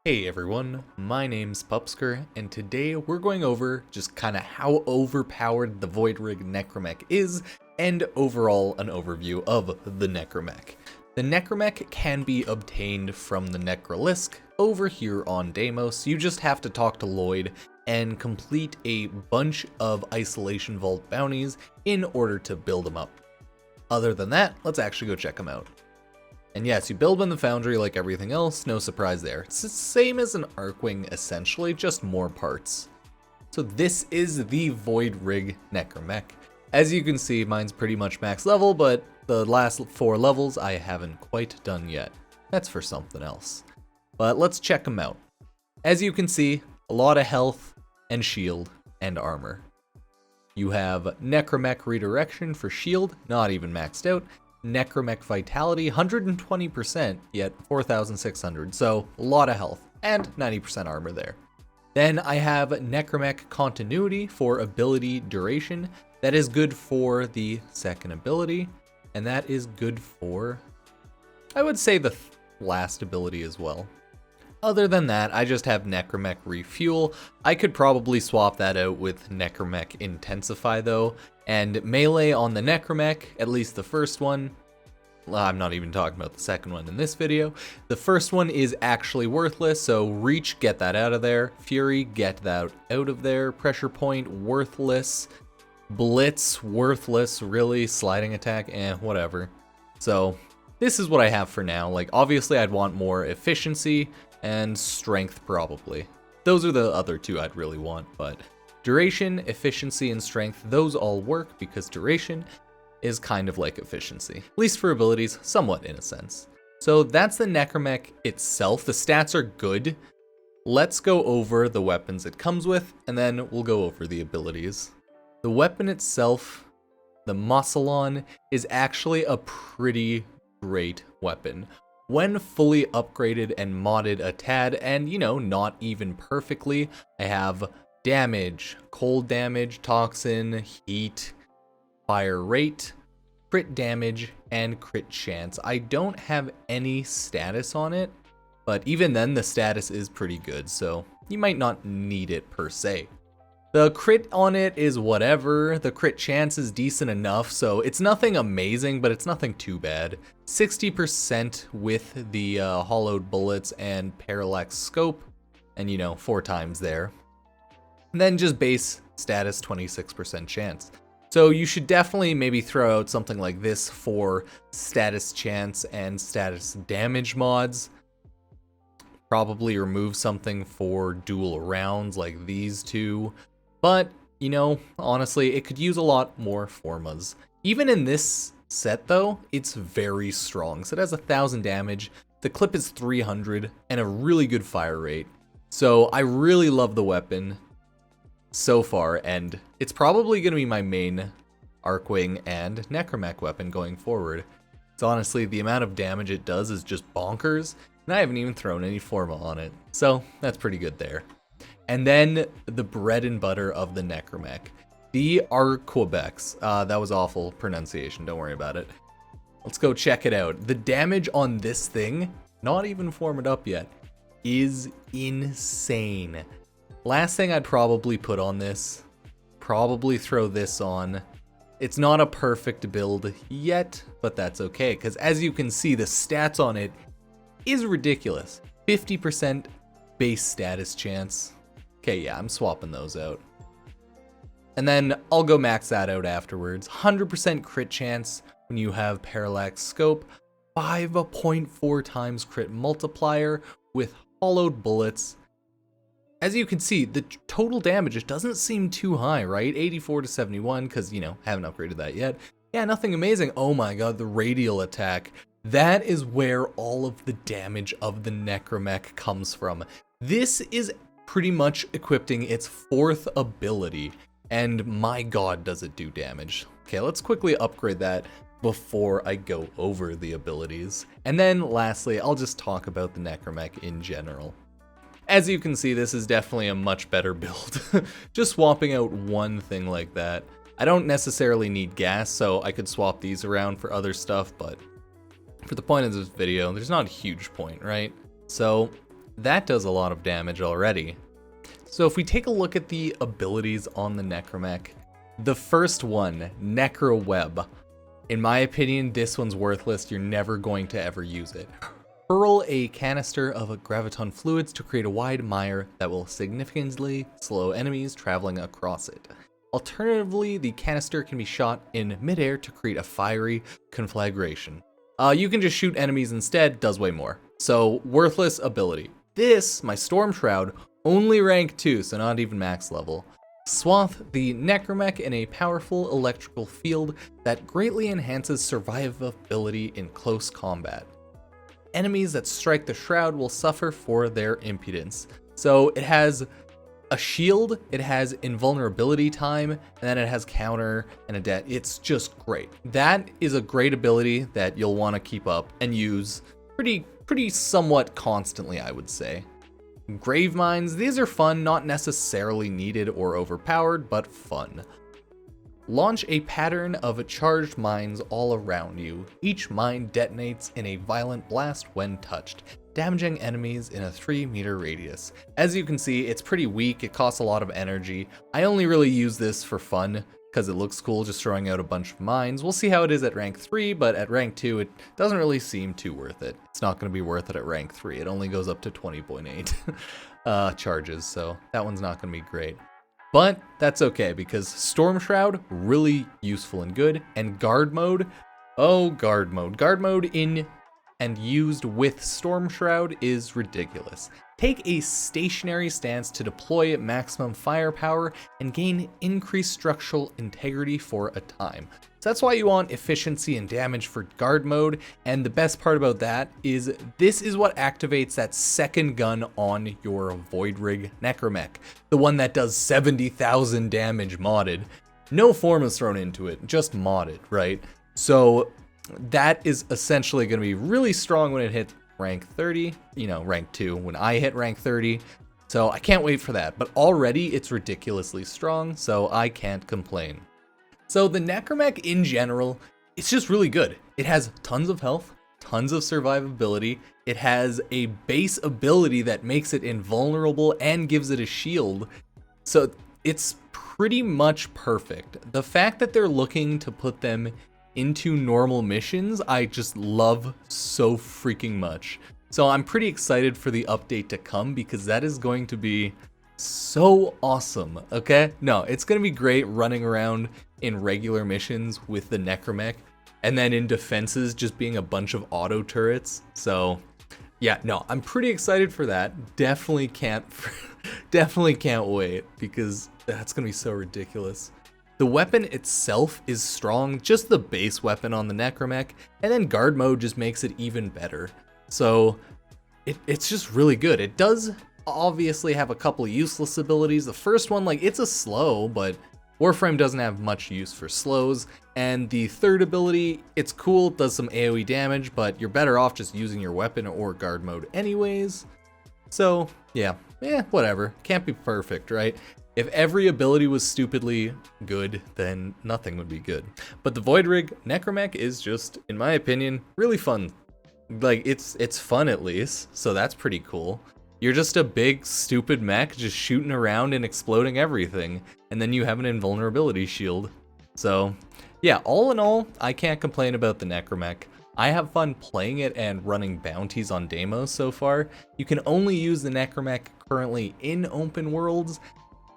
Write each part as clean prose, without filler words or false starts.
Hey everyone, my name's Pupsker, and today we're going over just kind of how overpowered the Voidrig Necramech is, and overall an overview of the Necramech. The Necramech can be obtained from the Necralisk over here on Deimos. You just have to talk to Lloyd and complete a bunch of Isolation Vault bounties in order to build them up. Other than that, let's actually go check them out. And yes, you build in the foundry like everything else, no surprise there. It's the same as an Archwing essentially, just more parts. So this is the Voidrig Necramech. As you can see, mine's pretty much max level, but the last 4 levels I haven't quite done yet. That's for something else. But let's check them out. As you can see, a lot of health and shield and armor. You have Necramech Redirection for shield, not even maxed out. Necramech Vitality, 120%, yet 4,600, so a lot of health, and 90% armor there. Then I have Necramech Continuity for ability duration. That is good for the second ability, and that is good for, I would say, the last ability as well. Other than that, I just have Necramech Refuel. I could probably swap that out with Necramech Intensify though, and melee on the Necramech, at least the first one. Well, I'm not even talking about the second one in this video. The first one is actually worthless, so Reach, get that out of there. Fury, get that out of there. Pressure Point, worthless. Blitz, worthless, really. Sliding Attack, whatever. So this is what I have for now. Like, obviously I'd want more efficiency and strength probably. Those are the other two I'd really want, but duration, efficiency, and strength, those all work because duration is kind of like efficiency. At least for abilities, somewhat in a sense. So that's the Necramech itself. The stats are good. Let's go over the weapons it comes with, and then we'll go over the abilities. The weapon itself, the Mausolon, is actually a pretty great weapon. When fully upgraded and modded a tad, and not even perfectly, I have damage, cold damage, toxin, heat, fire rate, crit damage, and crit chance. I don't have any status on it, but even then the status is pretty good, so you might not need it per se. The crit on it is whatever. The crit chance is decent enough, so it's nothing amazing, but it's nothing too bad. 60% with the hollowed bullets and parallax scope, and 4 times there. And then just base status, 26% chance. So you should definitely maybe throw out something like this for status chance and status damage mods. Probably remove something for dual rounds like these two. But, honestly, it could use a lot more formas. Even in this set, though, it's very strong. So it has 1,000 damage, the clip is 300, and a really good fire rate. So I really love the weapon so far, and it's probably going to be my main Archwing and Necramech weapon going forward. So honestly, the amount of damage it does is just bonkers, and I haven't even thrown any forma on it. So that's pretty good there. And then the bread and butter of the Necramech, the Arquebex. That was awful pronunciation, don't worry about it. Let's go check it out. The damage on this thing, not even formed up yet, is insane. Last thing I'd probably put on this, probably throw this on. It's not a perfect build yet, but that's okay, because as you can see, the stats on it is ridiculous. 50% base status chance. Okay, yeah, I'm swapping those out. And then I'll go max that out afterwards. 100% crit chance when you have parallax scope. 5.4 times crit multiplier with hollowed bullets. As you can see, the total damage, it doesn't seem too high, right? 84 to 71, because, haven't upgraded that yet. Yeah, nothing amazing. Oh my god, the radial attack. That is where all of the damage of the Necramech comes from. This is pretty much equipping its 4th ability, and my god, does it do damage. Okay, let's quickly upgrade that before I go over the abilities. And then lastly, I'll just talk about the Necramech in general. As you can see, this is definitely a much better build. Just swapping out one thing like that. I don't necessarily need gas, so I could swap these around for other stuff, but for the point of this video, there's not a huge point, right? So that does a lot of damage already. So if we take a look at the abilities on the Necramech, the first one, Necro Web. In my opinion, this one's worthless. You're never going to ever use it. Hurl a canister of graviton fluids to create a wide mire that will significantly slow enemies traveling across it. Alternatively, the canister can be shot in midair to create a fiery conflagration. You can just shoot enemies instead, does way more. So, worthless ability. This, my Storm Shroud, only rank 2, so not even max level. Swathe the Necramech in a powerful electrical field that greatly enhances survivability in close combat. Enemies that strike the shroud will suffer for their impudence. So it has a shield, it has invulnerability time, and then it has counter and a death. It's just great. That is a great ability that you'll want to keep up and use pretty somewhat constantly, I would say. Grave mines, these are fun, not necessarily needed or overpowered, but fun. Launch a pattern of charged mines all around you. Each mine detonates in a violent blast when touched, damaging enemies in a 3-meter radius. As you can see, it's pretty weak, it costs a lot of energy. I only really use this for fun, because it looks cool just throwing out a bunch of mines. We'll see how it is at rank 3, but at rank 2 it doesn't really seem too worth it. It's not going to be worth it at rank 3, it only goes up to 20.8 charges, so that one's not going to be great. But that's okay, because Storm Shroud, really useful and good, and Guard Mode, Guard Mode in and used with Storm Shroud is ridiculous. Take a stationary stance to deploy maximum firepower and gain increased structural integrity for a time. So that's why you want efficiency and damage for Guard Mode, and the best part about that is this is what activates that second gun on your Voidrig Necramech, the one that does 70,000 damage modded. No form is thrown into it, just modded, right? So that is essentially going to be really strong when it hits rank 30, rank 2 when I hit rank 30. So I can't wait for that, but already it's ridiculously strong, so I can't complain. So the Necramech in general, it's just really good. It has tons of health, tons of survivability. It has a base ability that makes it invulnerable and gives it a shield. So it's pretty much perfect. The fact that they're looking to put them into normal missions, I just love so freaking much. So I'm pretty excited for the update to come because that is going to be so awesome, okay? No, it's going to be great running around in regular missions with the Necramech, and then in defenses just being a bunch of auto turrets. So yeah, no, I'm pretty excited for that. Definitely can't wait because that's going to be so ridiculous. The weapon itself is strong, just the base weapon on the Necramech, and then Guard Mode just makes it even better. So it's just really good. It does obviously have a couple of useless abilities. The first one, it's a slow, but Warframe doesn't have much use for slows. And the third ability, it's cool, it does some AoE damage, but you're better off just using your weapon or Guard Mode anyways. So yeah, whatever. Can't be perfect, right? If every ability was stupidly good, then nothing would be good. But the Voidrig Necramech is just, in my opinion, really fun. It's fun at least, so that's pretty cool. You're just a big, stupid mech just shooting around and exploding everything, and then you have an invulnerability shield. So, yeah, all in all, I can't complain about the Necramech. I have fun playing it and running bounties on demos so far. You can only use the Necramech currently in open worlds,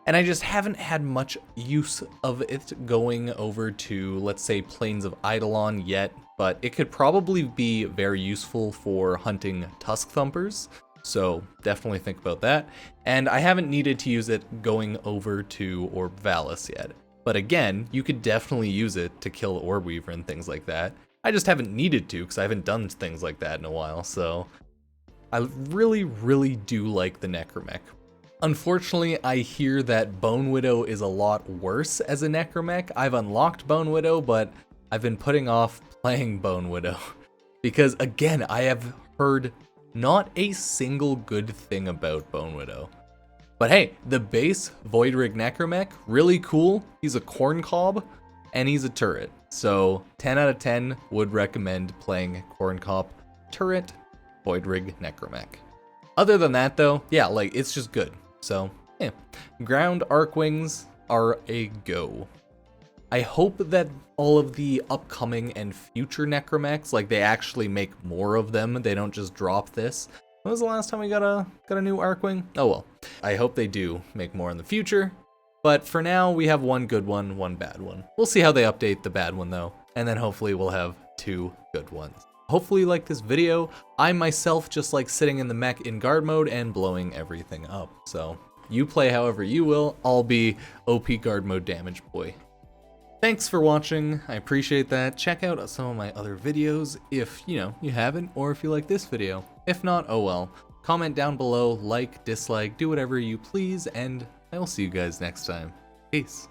and I just haven't had much use of it going over to, let's say, Plains of Eidolon yet, but it could probably be very useful for hunting Tusk Thumpers, so definitely think about that. And I haven't needed to use it going over to Orb Valis yet, but again, you could definitely use it to kill Orbweaver and things like that. I just haven't needed to because I haven't done things like that in a while, so I really, really do like the Necramech. Unfortunately, I hear that Bone Widow is a lot worse as a Necramech. I've unlocked Bone Widow, but I've been putting off playing Bone Widow because, again, I have heard not a single good thing about Bone Widow. But hey, the base Voidrig Necramech, really cool. He's a corn cob and he's a turret. So 10 out of 10 would recommend playing corn cob turret Voidrig Necramech. Other than that though, yeah, like it's just good. So yeah, ground Arcwings are a go. I hope that all of the upcoming and future Necramechs, like they actually make more of them. They don't just drop this. When was the last time we got a new Arcwing? Oh well. I hope they do make more in the future. But for now, we have one good one, one bad one. We'll see how they update the bad one though, and then hopefully we'll have 2 good ones. Hopefully you like this video. I myself just like sitting in the mech in guard mode and blowing everything up. So you play however you will. I'll be OP guard mode damage boy. Thanks for watching, I appreciate that. Check out some of my other videos if, you haven't, or if you like this video. If not, oh well. Comment down below, like, dislike, do whatever you please, and I will see you guys next time. Peace.